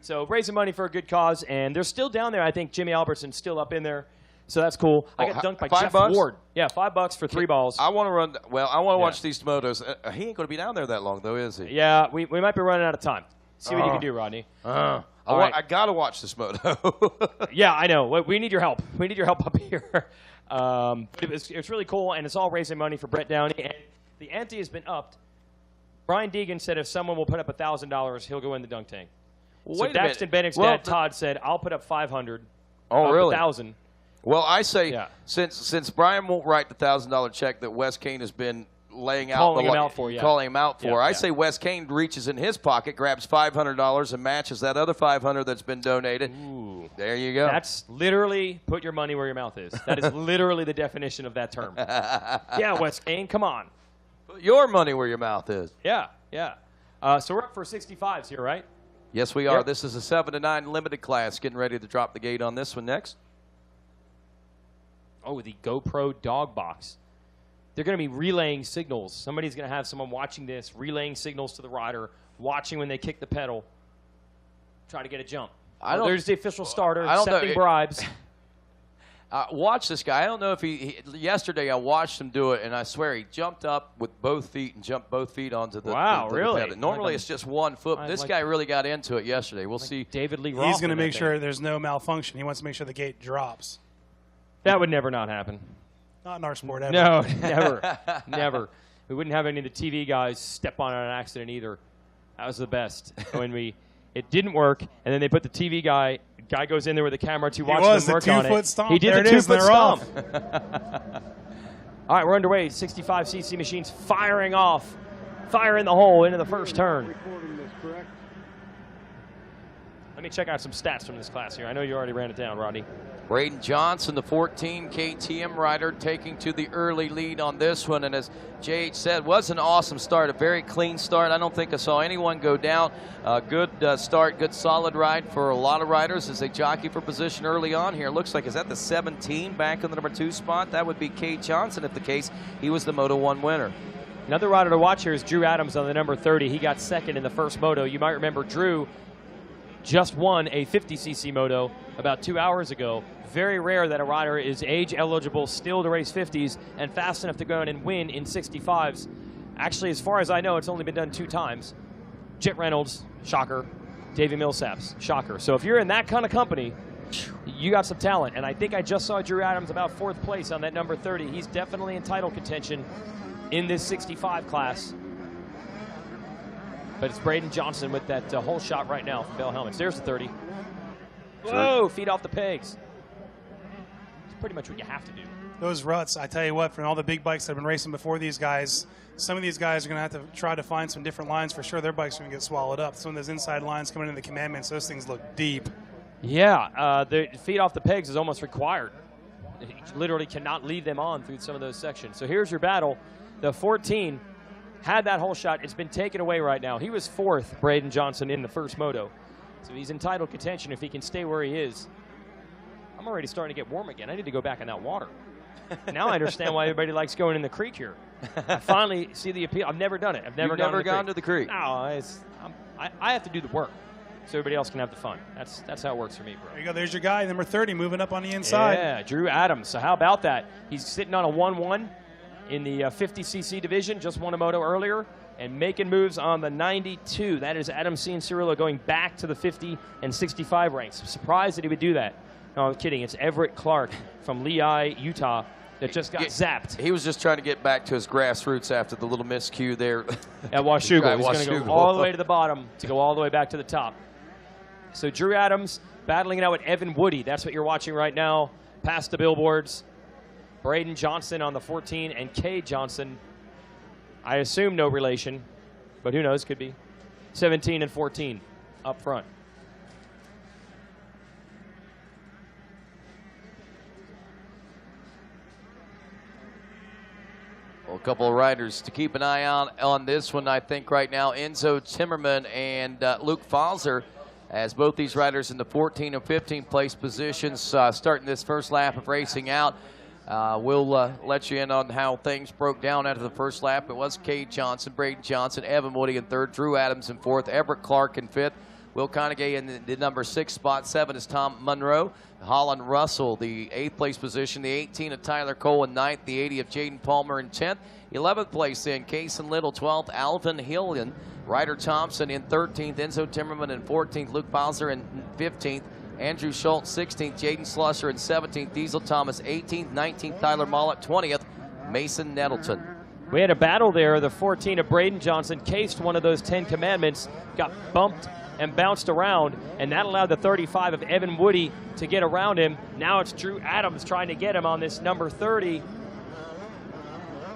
So raising money for a good cause, and they're still down there. I think Jimmy Albertson's still up in there. So that's cool. I got dunked by Jeff Ward. Yeah, $5 for 3 balls. I want to run. Well, I want to watch these motos. He ain't going to be down there that long, though, is he? Yeah, we might be running out of time. See what you can do, Rodney. All right. I got to watch this moto. Yeah, I know. We need your help. We need your help up here. It's really cool, and it's all raising money for Brett Downey. And the ante has been upped. Brian Deegan said if someone will put up $1,000, he'll go in the dunk tank. Well, so Daxton Bennick's dad, Todd, said, I'll put up $500. Oh, really? $1,000. Well, I say since Brian won't write the $1,000 check that Wes Kane has been laying out, calling him out for, I say Wes Kane reaches in his pocket, grabs $500, and matches that other $500 that's been donated. Ooh. There you go. That's literally put your money where your mouth is. That is literally the definition of that term. Yeah, Wes Kane, come on. Put your money where your mouth is. Yeah. So we're up for 65s here, right? Yes, we are. This is a 7 to 9 limited class. Getting ready to drop the gate on this one next. Oh, the GoPro dog box. They're going to be relaying signals. Somebody's going to have someone watching this, relaying signals to the rider, watching when they kick the pedal, try to get a jump. There's the official starter, accepting bribes. Watch this guy. I don't know if yesterday I watched him do it, and I swear he jumped up with both feet and jumped both feet onto the really? pedal. Normally it's just one foot. But this guy really got into it yesterday. We'll see. David Lee Roth. He's going to make sure there's no malfunction. He wants to make sure the gate drops. That would never not happen. Not in our sport, ever. No, never. Never. We wouldn't have any of the TV guys step on an accident either. That was the best. When it didn't work, and then they put the TV guy goes in there with the camera to watch them work on it. 2-foot stomp. He did there the 2-foot stomp. All right, we're underway. 65cc machines firing off. Fire in the hole into the first turn. Let me check out some stats from this class here. I know you already ran it down, Rodney. Braden Johnson, the 14 KTM rider, taking to the early lead on this one. And as JH said, was an awesome start, a very clean start. I don't think I saw anyone go down. Good start, good solid ride for a lot of riders as they jockey for position early on here. Looks like, is that the 17 back in the number 2 spot? That would be Kay Johnson if the case. He was the Moto 1 winner. Another rider to watch here is Drew Adams on the number 30. He got second in the first moto. You might remember Drew just won a 50cc moto about 2 hours ago. Very rare that a rider is age eligible still to race 50s and fast enough to go in and win in 65s. Actually, as far as I know, it's only been done 2 times. Jet Reynolds, shocker. Davey Millsaps, shocker. So if you're in that kind of company, you got some talent. And I think I just saw Drew Adams about 4th place on that number 30. He's definitely in title contention in this 65 class. But it's Braden Johnson with that whole shot right now from Bell Helmets. There's the 30. Whoa, feet off the pegs. Pretty much what you have to do. Those ruts, I tell you what, from all the big bikes that have been racing before these guys, some of these guys are going to have to try to find some different lines for sure. Their bikes are going to get swallowed up. Some of those inside lines coming into the commandments, those things look deep. Yeah, the feet off the pegs is almost required. You literally cannot leave them on through some of those sections. So here's your battle. The 14 had that whole shot. It's been taken away right now. He was 4th, Braden Johnson, in the first moto. So he's in title contention if he can stay where he is. I'm already starting to get warm again. I need to go back in that water. Now I understand why everybody likes going in the creek here. I finally see the appeal. I've never done it. I've never gone to the creek. No, I have to do the work so everybody else can have the fun. That's how it works for me, bro. There you go. There's your guy, number 30, moving up on the inside. Yeah, Drew Adams. So how about that? He's sitting on a 1-1 in the 50cc division. Just won a moto earlier and making moves on the 92. That is Adam Cianciarulo going back to the 50 and 65 ranks. I'm surprised that he would do that. No, I'm kidding. It's Everett Clark from Lehigh, Utah, that just got zapped. He was just trying to get back to his grassroots after the little miscue there. At Washougal. He's going to go all the way to the bottom to go all the way back to the top. So Drew Adams battling it out with Evan Woody. That's what you're watching right now, past the billboards. Braden Johnson on the 14 and Kay Johnson. I assume no relation, but who knows, could be. 17 and 14 up front. Well, a couple of riders to keep an eye on this one, I think, right now. Enzo Timmerman and Luke Falzer, as both these riders in the 14 and 15 place positions starting this first lap of racing out. We'll let you in on how things broke down after the first lap. It was Kay Johnson, Braden Johnson, Evan Woody in 3rd, Drew Adams in 4th, Everett Clark in 5th, Will Conagay in the number 6 spot. 7 is Tom Monroe. Holland Russell, the 8th place position. The 18 of Tyler Cole in 9th. The 80 of Jaden Palmer in 10th. 11th place then Kason Little. 12th, Alvin Hillian. Ryder Thompson in 13th. Enzo Timmerman in 14th. Luke Bowser in 15th. Andrew Schultz 16th. Jaden Slusher in 17th. Diesel Thomas 18th. 19th, Tyler Mollett 20th. Mason Nettleton. We had a battle there. The 14 of Braden Johnson cased one of those 10 commandments, got bumped and bounced around, and that allowed the 35 of Evan Woody to get around him. Now it's Drew Adams trying to get him on this number 30.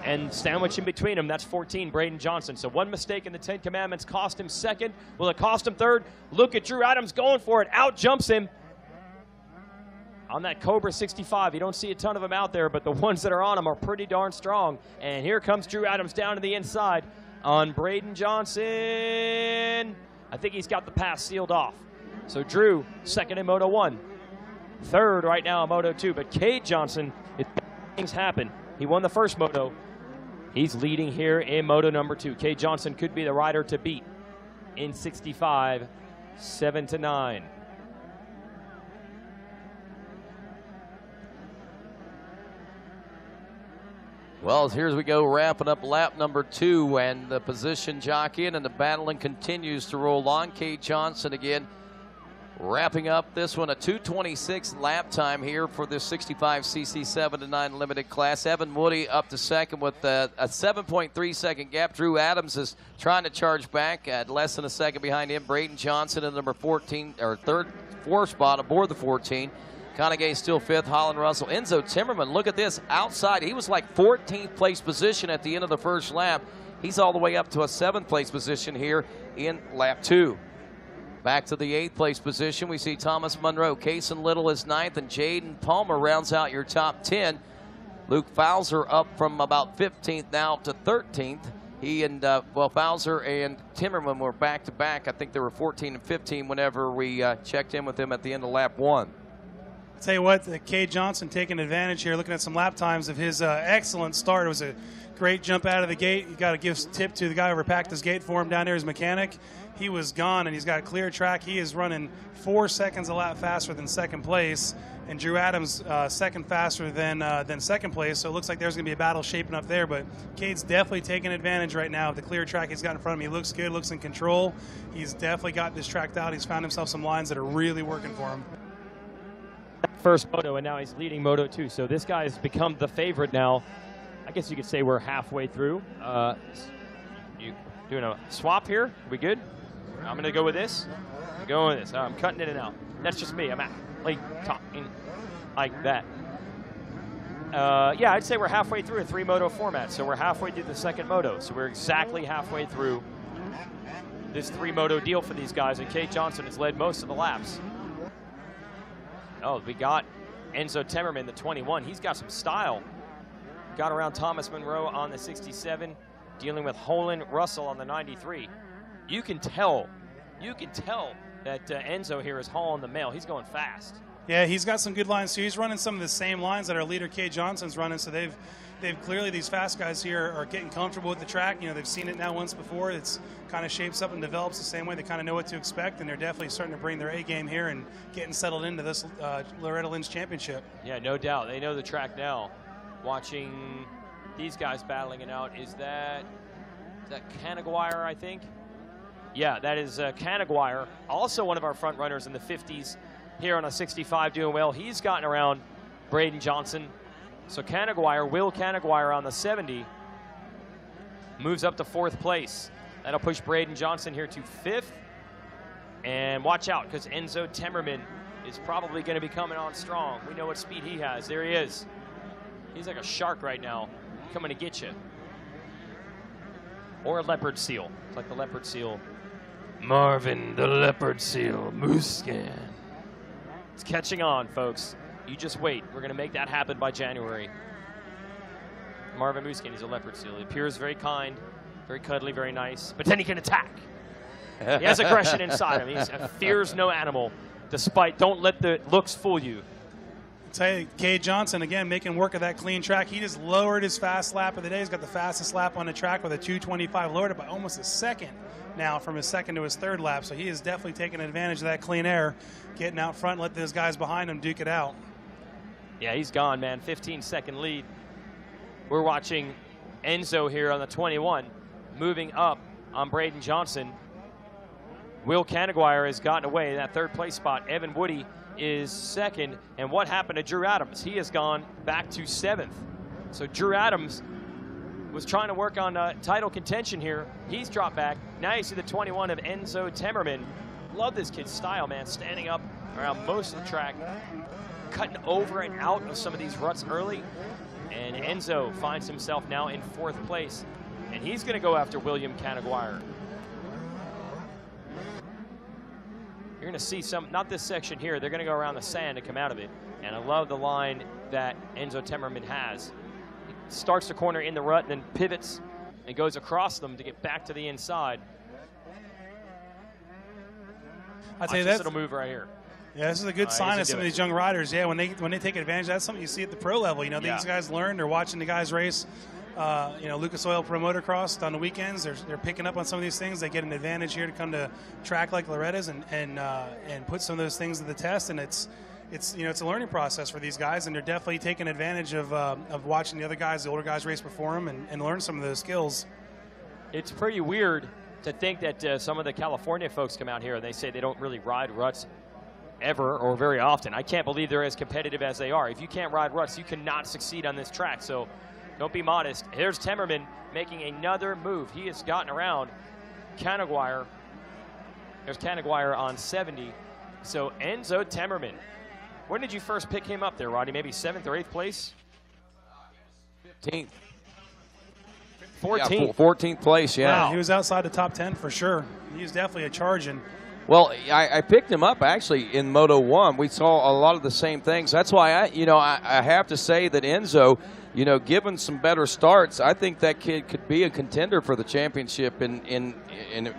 And sandwich in between them, that's 14, Braden Johnson. So one mistake in the 10 commandments cost him second. Will it cost him third? Look at Drew Adams going for it. Out jumps him on that Cobra 65. You don't see a ton of them out there, but the ones that are on them are pretty darn strong. And here comes Drew Adams down to the inside on Braden Johnson. I think he's got the pass sealed off. So Drew, second in Moto 1. Third right now in Moto 2. But Cade Johnson, if things happen, he won the first Moto. He's leading here in Moto number 2. Cade Johnson could be the rider to beat in 65, 7-9. Well, here we go, wrapping up lap number 2, and the position jockeying and the battling continues to roll on. Cade Johnson again wrapping up this one, a 2:26 lap time here for this 65cc 7-9 limited class. Evan Woody up to second with a 7.3 second gap. Drew Adams is trying to charge back at less than a second behind him. Braden Johnson in number 14, or fourth spot aboard the 14. Conagay still 5th. Holland Russell. Enzo Timmerman, look at this, outside. He was like 14th place position at the end of the first lap. He's all the way up to a 7th place position here in lap 2. Back to the 8th place position, we see Thomas Monroe. Kason Little is 9th, and Jaden Palmer rounds out your top 10. Luke Fowler up from about 15th now to 13th. He and, Fowler and Timmerman were back-to-back. I think they were 14 and 15 whenever we checked in with them at the end of lap 1. I'll tell you what, Cade Johnson taking advantage here, looking at some lap times of his excellent start. It was a great jump out of the gate. You got to give tip to the guy who packed his gate for him down there, his mechanic. He was gone, and he's got a clear track. He is running 4 seconds a lap faster than second place, and Drew Adams second faster than second place. So it looks like there's going to be a battle shaping up there. But Cade's definitely taking advantage right now of the clear track he's got in front of him. He looks good, looks in control. He's definitely got this tracked out. He's found himself some lines that are really working for him. First Moto, and now he's leading Moto 2. So this guy has become the favorite now. I guess you could say we're halfway through. You doing a swap here? We good? I'm going to go with this. I'm going with this. I'm cutting in and out. That's just me. I'm like talking like that. Yeah, I'd say we're halfway through a 3-moto format. So we're halfway through the second moto. So we're exactly halfway through this 3-moto deal for these guys. And Cade Johnson has led most of the laps. Oh, we got Enzo Timmerman, the 21. He's got some style. Got around Thomas Monroe on the 67, dealing with Holland Russell on the 93. You can tell that Enzo here is hauling the mail. He's going fast. Yeah, he's got some good lines too. He's running some of the same lines that our leader Cade Johnson's running. So they've clearly, these fast guys here are getting comfortable with the track. You know, they've seen it now once before. It's kind of shapes up and develops the same way. They kind of know what to expect, and they're definitely starting to bring their A game here and getting settled into this Loretta Lynn's championship. Yeah, no doubt. They know the track now. Watching these guys battling it out, is that Canaguire, I think? Yeah, that is Canaguire, also one of our front runners in the 50s here on a 65 doing well. He's gotten around Braden Johnson. So Will Canaguire on the 70 moves up to 4th place. That'll push Braden Johnson here to 5th. And watch out, because Enzo Timmerman is probably going to be coming on strong. We know what speed he has. There he is. He's like a shark right now, coming to get you. Or a leopard seal. It's like the leopard seal. Marvin, the leopard seal, Muscan. It's catching on, folks. You just wait. We're going to make that happen by January. Marvin Muscan, he's a leopard seal. He appears very kind, very cuddly, very nice, but then he can attack. He has aggression inside him. He fears no animal, despite, don't let the looks fool you. Tell you, Cade Johnson, again, making work of that clean track. He just lowered his fast lap of the day. He's got the fastest lap on the track with a 2:25. Lowered it by almost a second now from his second to his third lap. So he is definitely taking advantage of that clean air, getting out front, let those guys behind him duke it out. Yeah, he's gone, man. 15-second lead. We're watching Enzo here on the 21, moving up on Braden Johnson. Will Canaguire has gotten away in that third place spot. Evan Woody is second. And what happened to Drew Adams? He has gone back to 7th. So Drew Adams was trying to work on title contention here. He's dropped back. Now you see the 21 of Enzo Temmerman. Love this kid's style, man. Standing up around most of the track, cutting over and out of some of these ruts early. And Enzo finds himself now in 4th place. And he's going to go after William Canaguire. You're going to see some, not this section here, they're going to go around the sand to come out of it. And I love the line that Enzo Temmerman has. He starts the corner in the rut, then pivots and goes across them to get back to the inside. I'll tell you this that little move right here. Yeah, this is a good sign of some of these young riders. Yeah, when they take advantage, that's something you see at the pro level. You know, these guys learn. They're watching the guys race. You know, Lucas Oil Pro Motocross on the weekends. They're picking up on some of these things. They get an advantage here to come to track like Loretta's and put some of those things to the test. And it's you know, it's a learning process for these guys, and they're definitely taking advantage of watching the other guys, the older guys, race before them and learn some of those skills. It's pretty weird to think that some of the California folks come out here and they say they don't really ride ruts ever or very often. I can't believe they're as competitive as they are. If you can't ride ruts, you cannot succeed on this track. So don't be modest. Here's Temmerman making another move. He has gotten around Canaguire. There's Canaguire on 70. So Enzo Temmerman. When did you first pick him up there, Roddy? Maybe 7th or 8th place? 15th. 14th. Yeah, 14th place, yeah. Wow. He was outside the top 10 for sure. He was definitely a charging. Well, I picked him up actually in Moto 1. We saw a lot of the same things. That's why I have to say that Enzo, you know, given some better starts, I think that kid could be a contender for the championship in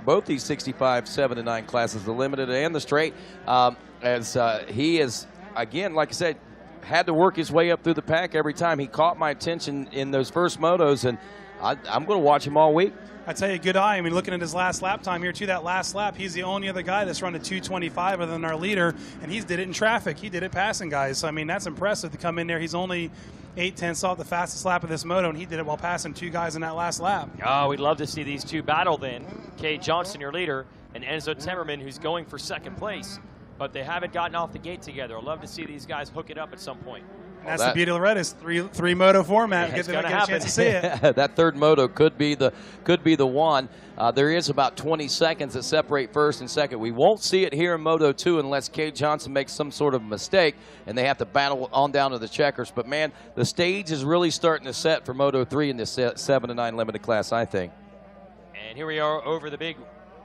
both these 65, 7, and 9 classes, the limited and the straight. As he is, again, like I said, had to work his way up through the pack every time. He caught my attention in those first motos, and I'm going to watch him all week. I tell you, good eye. I mean, looking at his last lap time here, too, that last lap, he's the only other guy that's run a 2:25 other than our leader, and he's did it in traffic. He did it passing guys. So, I mean, that's impressive to come in there. He's only 8/10 off the fastest lap of this moto, and he did it while passing 2 guys in that last lap. Oh, we'd love to see these two battle then. Cade Johnson, your leader, and Enzo Temmerman, who's going for 2nd place. But they haven't gotten off the gate together. I'd love to see these guys hook it up at some point. And that's the beauty of Loretta's three moto format. It's Get gonna a chance to see it. That third moto could be the one. There is about 20 seconds that separate first and second. We won't see it here in Moto 2 unless Cade Johnson makes some sort of mistake and they have to battle on down to the checkers. But man, the stage is really starting to set for Moto 3 in this 7 to 9 limited class, I think. And here we are over the big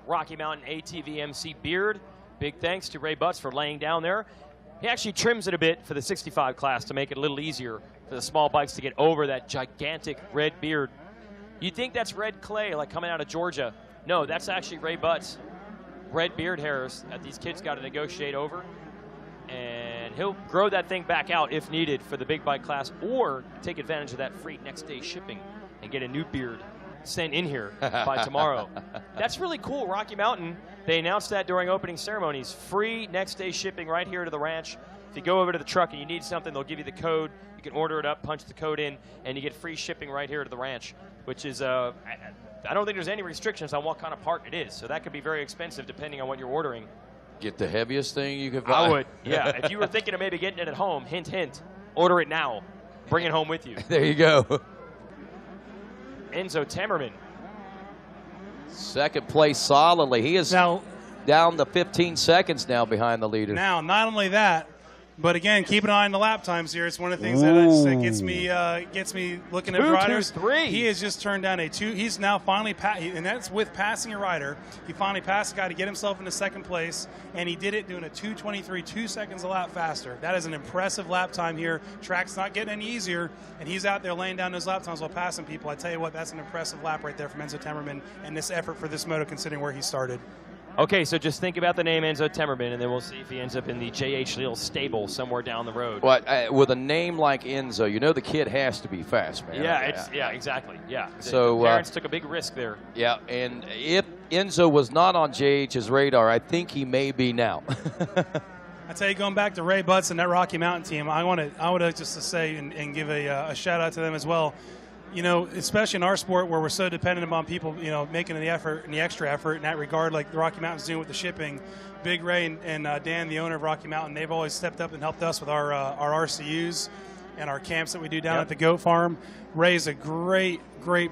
Rocky Mountain ATV MC beard. Big thanks to Ray Butts for laying down there. He actually trims it a bit for the 65 class to make it a little easier for the small bikes to get over that gigantic red beard. You'd think that's red clay, like coming out of Georgia. No, that's actually Ray Butts' red beard hairs that these kids got to negotiate over. And he'll grow that thing back out if needed for the big bike class, or take advantage of that free next day shipping and get a new beard sent in here by tomorrow. That's really cool, Rocky Mountain. They announced that during opening ceremonies. Free next day shipping right here to the ranch. If you go over to the truck and you need something, they'll give you the code. You can order it up, punch the code in, and you get free shipping right here to the ranch, which is, I don't think there's any restrictions on what kind of part it is, so that could be very expensive depending on what you're ordering. Get the heaviest thing you could buy. I would, yeah. If you were thinking of maybe getting it at home, hint, hint, order it now. Bring it home with you. There you go. Enzo Temmerman. 2nd place solidly. He is now down to 15 seconds now behind the leader. Now, not only that, but again, keep an eye on the lap times here. It's one of the things that gets me looking at riders. 2:23. He has just turned down a 2. He's now finally and that's with passing a rider. He finally passed a guy to get himself into 2nd place, and he did it doing a 2:23, 2 seconds a lap faster. That is an impressive lap time here. Track's not getting any easier, and he's out there laying down those lap times while passing people. I tell you what, that's an impressive lap right there from Enzo Temmerman and this effort for this moto, considering where he started. Okay, so just think about the name Enzo Timmerman, and then we'll see if he ends up in the J.H. Leal stable somewhere down the road. But with a name like Enzo, you know the kid has to be fast, man. Yeah, exactly. Yeah. So the parents took a big risk there. Yeah, and if Enzo was not on JH's radar, I think he may be now. I tell you, going back to Ray Butts and that Rocky Mountain team, I want to just to say and give a shout out to them as well. You know, especially in our sport where we're so dependent upon people, you know, making the effort and the extra effort in that regard, like the Rocky Mountain's doing with the shipping. Big Ray and Dan, the owner of Rocky Mountain, they've always stepped up and helped us with our RCUs and our camps that we do down at the goat farm. Ray's a great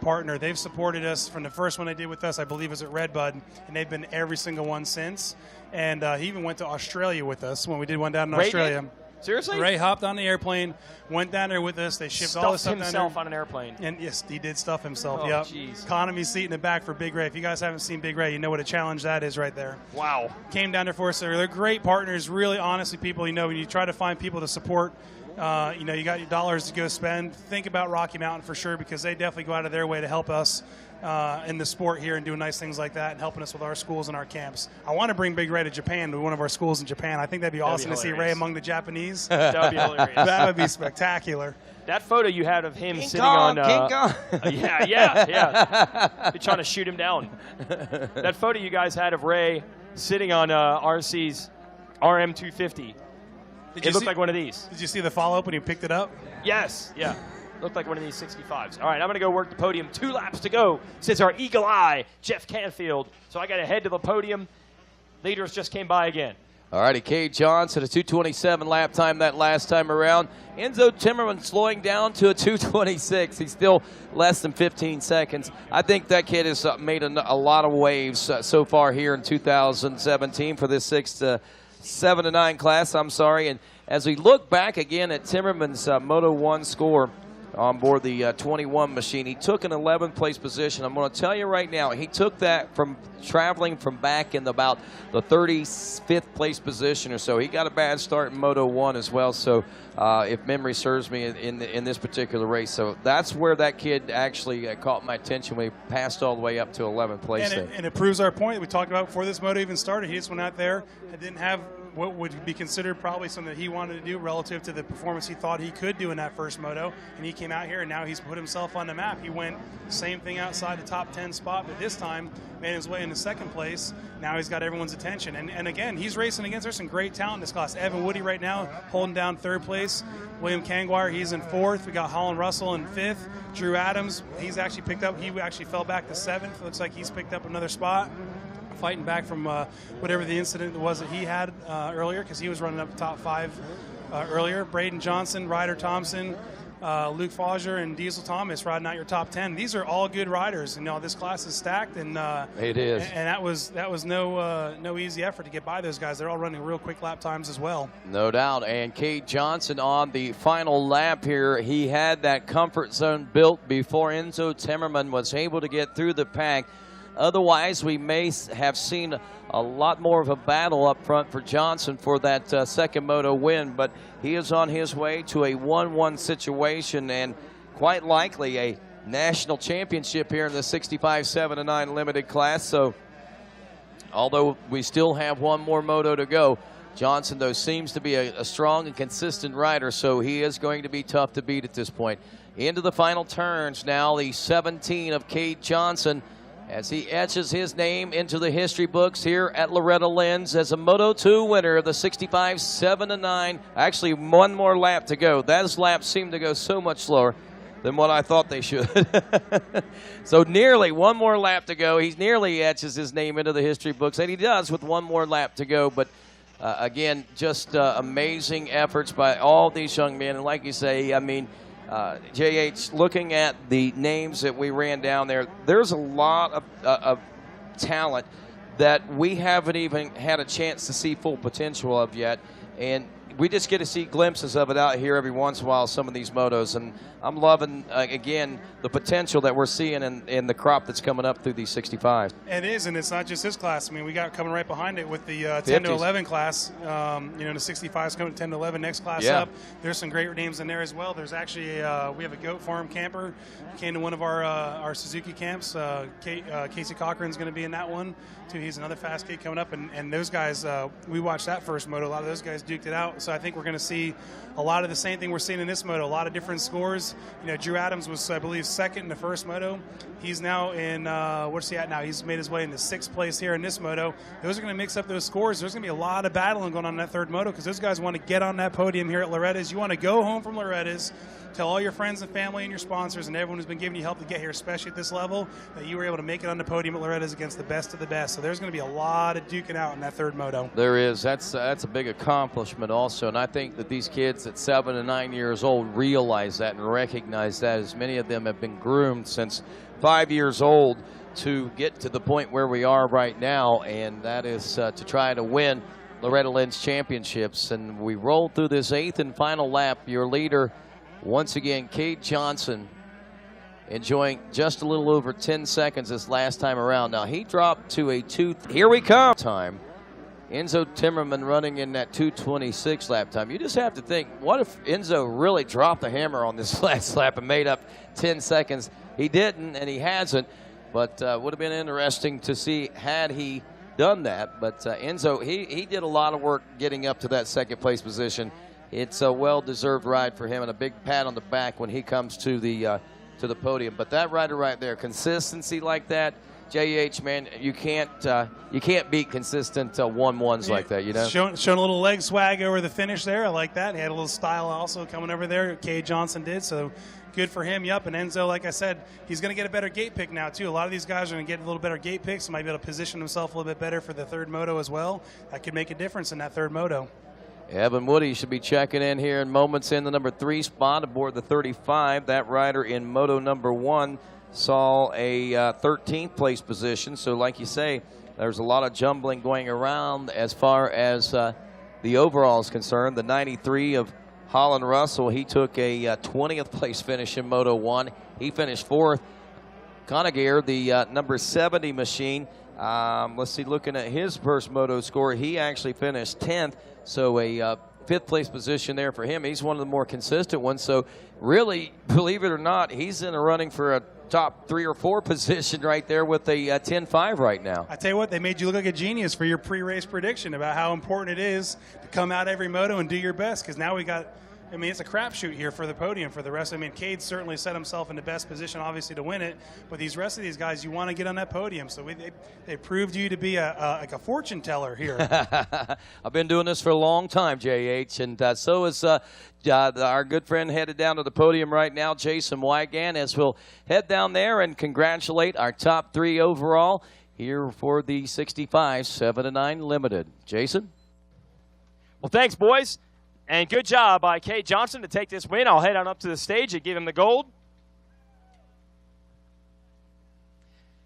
partner. They've supported us from the first one they did with us, I believe, was at Redbud, and they've been every single one since. And he even went to Australia with us when we did one down in Australia. Did? Seriously? Ray hopped on the airplane, went down there with us. They shipped all the stuff down there. Himself on an airplane. And yes, he did stuff himself. Oh, yep. Geez. Economy seat in the back for Big Ray. If you guys haven't seen Big Ray, you know what a challenge that is right there. Wow. Came down there for us. They're great partners, really honestly people. You know, when you try to find people to support, you know, you got your dollars to go spend. Think about Rocky Mountain for sure, because they definitely go out of their way to help us in the sport here and doing nice things like that and helping us with our schools and our camps. I want to bring Big Ray to Japan, to one of our schools in Japan. I think that'd be awesome to see Ray among the Japanese. That would be hilarious. That would be spectacular. That photo you had of him King sitting Kong, on, King Kong. You're trying to shoot him down. That photo you guys had of Ray sitting on RC's RM250. It looked like one of these. Did you see the follow-up when he picked it up? Yes, yeah. Looked like one of these 65s. All right, I'm going to go work the podium. 2 laps to go, says our eagle eye, Jeff Canfield. So I got to head to the podium. Leaders just came by again. All righty, Cade Johnson, a 2:27 lap time that last time around. Enzo Timmerman slowing down to a 2:26. He's still less than 15 seconds. I think that kid has made a lot of waves so far here in 2017 for this 7 to 9 class. And as we look back again at Timmerman's Moto 1 score on board the 21 machine, he took an 11th place position. I'm going to tell you right now, he took that from traveling from back in about the 35th place position or so. He got a bad start in Moto 1 as well, so if memory serves me in this particular race. So that's where that kid actually caught my attention when he passed all the way up to 11th place. And it proves our point that we talked about before this moto even started. He just went out there and didn't have what would be considered probably something that he wanted to do relative to the performance he thought he could do in that first moto. And he came out here, and now he's put himself on the map. He went same thing outside the top 10 spot, but this time made his way into second place. Now he's got everyone's attention. And again, he's racing against, there's some great talent in this class. Evan Woody right now holding down third place. William Kangwire, he's in fourth. We got Holland Russell in fifth. Drew Adams, he actually fell back to seventh. Looks like he's picked up another spot, fighting back from whatever the incident was that he had earlier, because he was running up top 5 earlier. Braden Johnson, Ryder Thompson, Luke Fogger, and Diesel Thomas riding out your top 10. These are all good riders. You know, this class is stacked, and it is. And that was no easy effort to get by those guys. They're all running real quick lap times as well. No doubt. And Cade Johnson on the final lap here, he had that comfort zone built before Enzo Timmerman was able to get through the pack. Otherwise, we may have seen a lot more of a battle up front for Johnson for that second moto win, but he is on his way to a 1-1 situation and quite likely a national championship here in the 65 7 to 9 limited class. So although we still have one more moto to go, Johnson, though, seems to be a strong and consistent rider, so he is going to be tough to beat at this point. Into the final turns now, the 17 of Cade Johnson, as he etches his name into the history books here at Loretta Lynn's as a Moto 2 winner of the 65 7 to 9. Actually, one more lap to go. Those laps seem to go so much slower than what I thought they should. So nearly one more lap to go. He nearly etches his name into the history books, and he does with one more lap to go. But again, just amazing efforts by all these young men. And like you say, I mean, JH, looking at the names that we ran down there, there's a lot of talent that we haven't even had a chance to see full potential of yet. And we just get to see glimpses of it out here every once in a while, some of these motos. And I'm loving, again, the potential that we're seeing in the crop that's coming up through these 65s. It is, and it's not just this class. I mean, we got coming right behind it with the 10 to 11 class. The 65s coming to 10 to 11, next class up. There's some great names in there as well. There's actually, we have a goat farm camper. Came to one of our Suzuki camps. Casey Cochran's going to be in that one, too. He's another fast kid coming up, and those guys, we watched that first moto. A lot of those guys duked it out. So I think we're going to see a lot of the same thing we're seeing in this moto, a lot of different scores. Drew Adams was, I believe, second in the first moto. He's now in, what's he at now? He's made his way into 6th place here in this moto. Those are going to mix up those scores. There's going to be a lot of battling going on in that third moto because those guys want to get on that podium here at Loretta's. You want to go home from Loretta's, tell all your friends and family and your sponsors and everyone who's been giving you help to get here, especially at this level, that you were able to make it on the podium at Loretta's against the best of the best. So there's going to be a lot of duking out in that third moto. There is. That's a big accomplishment also, and I think that these kids at 7 and 9 years old realize that and recognize that, as many of them have been groomed since 5 years old to get to the point where we are right now, and that is to try to win Loretta Lynn's championships. And we roll through this 8th and final lap. Your leader, once again, Cade Johnson, enjoying just a little over 10 seconds this last time around. Now he dropped to a here we come time. Enzo Timmerman running in that 2:26 lap time. You just have to think, what if Enzo really dropped the hammer on this last lap and made up 10 seconds? He didn't, and he hasn't, but would have been interesting to see had he done that. But Enzo, he did a lot of work getting up to that second place position. It's a well-deserved ride for him, and a big pat on the back when he comes to the podium. But that rider right there, consistency like that, JH, man, you can't beat consistent 1-1s like that, you know. Showing a little leg swag over the finish there. I like that. He had a little style also coming over there. Cade Johnson did, so good for him. Yup, and Enzo, like I said, he's going to get a better gate pick now too. A lot of these guys are going to get a little better gate picks. Might be able to position himself a little bit better for the third moto as well. That could make a difference in that third moto. Evan Woody should be checking in here in moments in the number 3 spot aboard the 35. That rider in moto number 1 saw a 13th place position. So like you say, there's a lot of jumbling going around as far as the overall is concerned. The 93 of Holland Russell, he took a 20th place finish in moto 1. He finished 4th. Conager, the number 70 machine, let's see, looking at his first moto score, he actually finished 10th. So a 5th place position there for him. He's one of the more consistent ones. So really, believe it or not, he's in a running for a top 3 or 4 position right there with a 10.5 right now. I tell you what, they made you look like a genius for your pre-race prediction about how important it is to come out every moto and do your best, because now we got, I mean, it's a crapshoot here for the podium for the rest. I mean, Cade certainly set himself in the best position, obviously, to win it. But these rest of these guys, you want to get on that podium. So they proved you to be like a fortune teller here. I've been doing this for a long time, JH, and so is our good friend headed down to the podium right now, Jason Wygan, as we'll head down there and congratulate our top 3 overall here for the 65 7-9 Limited. Jason? Well, thanks, boys. And good job by Cade Johnson to take this win. I'll head on up to the stage and give him the gold.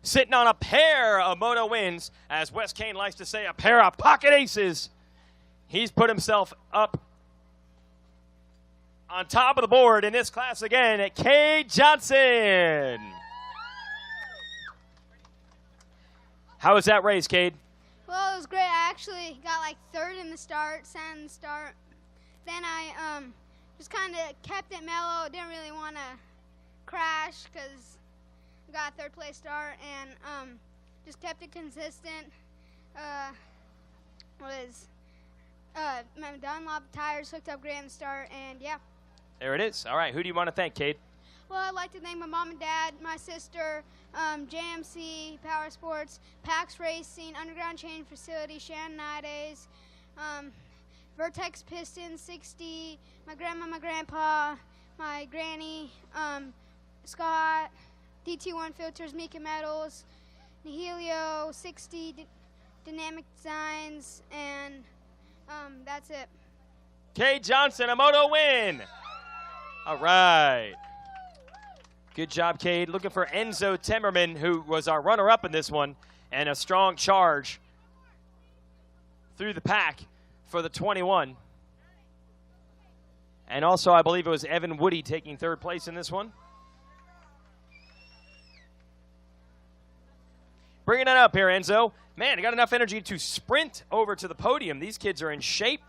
Sitting on a pair of moto wins, as Wes Kane likes to say, a pair of pocket aces. He's put himself up on top of the board in this class again at Cade Johnson. How was that race, Cade? Well, it was great. I actually got like 3rd in the start, 2nd in the start. Then I just kind of kept it mellow. Didn't really want to crash because I got a 3rd place start, and just kept it consistent. My Dunlop tires hooked up great in the start, and yeah. There it is. All right, who do you want to thank, Cade? Well, I'd like to thank my mom and dad, my sister, JMC Power Sports, PAX Racing, Underground Chain Facility, Shannon Nidays, Vertex Piston 60, my grandma, my grandpa, my granny, Scott, DT1 Filters, Mika Metals, Nihilio 60, Dynamic Designs, and that's it. Cade Johnson, a moto win. All right. Good job, Cade. Looking for Enzo Timmerman, who was our runner-up in this one, and a strong charge through the pack for the 21. And also, I believe it was Evan Woody taking third place in this one. Bringing it up here, Enzo. Man, I got enough energy to sprint over to the podium. These kids are in shape.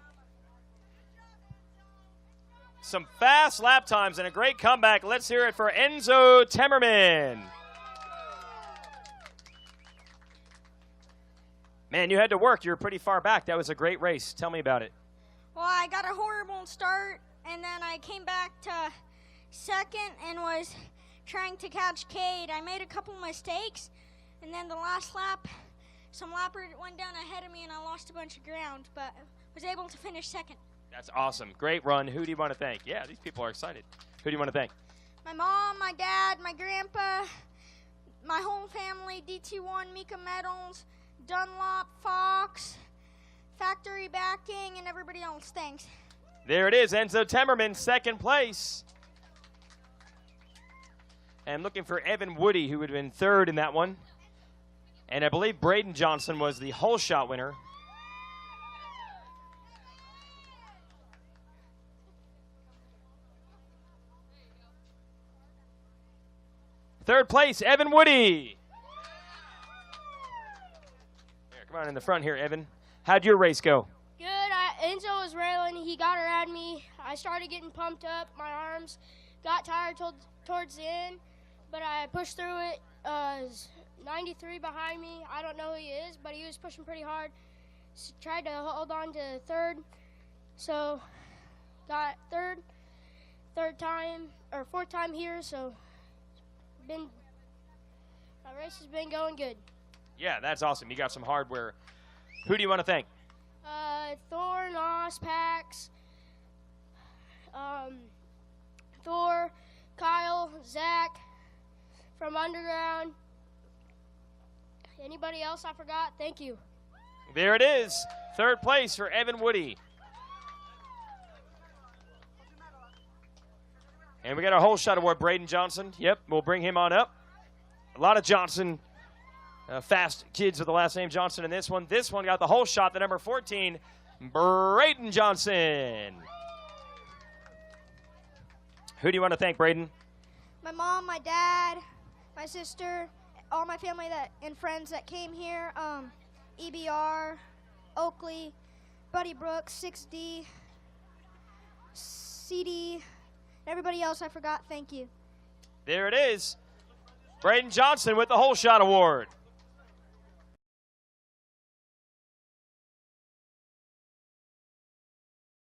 Some fast lap times and a great comeback. Let's hear it for Enzo Temmerman. Man, you had to work. You were pretty far back. That was a great race. Tell me about it. Well, I got a horrible start, and then I came back to second and was trying to catch Cade. I made a couple mistakes, and then the last lap, some lapper went down ahead of me, and I lost a bunch of ground, but was able to finish second. That's awesome. Great run. Who do you want to thank? Yeah, these people are excited. Who do you want to thank? My mom, my dad, my grandpa, my whole family, DT1, Mika Metals, Dunlop, Fox, Factory Backing, and everybody else. Thanks. There it is, Enzo Temmerman, second place. And looking for Evan Woody, who would have been third in that one. And I believe Braden Johnson was the whole shot winner. Third place, Evan Woody. Here, come on in the front here, Evan. How'd your race go? Good. Enzo was railing. He got around me. I started getting pumped up. My arms got tired towards the end, but I pushed through it. 93 behind me. I don't know who he is, but he was pushing pretty hard. So tried to hold on to third. So got fourth time here. So my race has been going good. Yeah, that's awesome. You got some hardware. Who do you want to thank? Thor, Nos, Pax, Thor, Kyle, Zach from Underground. Anybody else I forgot? Thank you. There it is. Third place for Evan Woody. And we got our whole shot award, Braden Johnson. Yep, we'll bring him on up. A lot of Johnson, fast kids with the last name Johnson in this one. This one got the whole shot, the number 14, Braden Johnson. Who do you want to thank, Braden? My mom, my dad, my sister, all my family and friends that came here, EBR, Oakley, Buddy Brooks, 6D, CD, everybody else I forgot, thank you. There it is. Braden Johnson with the whole shot award.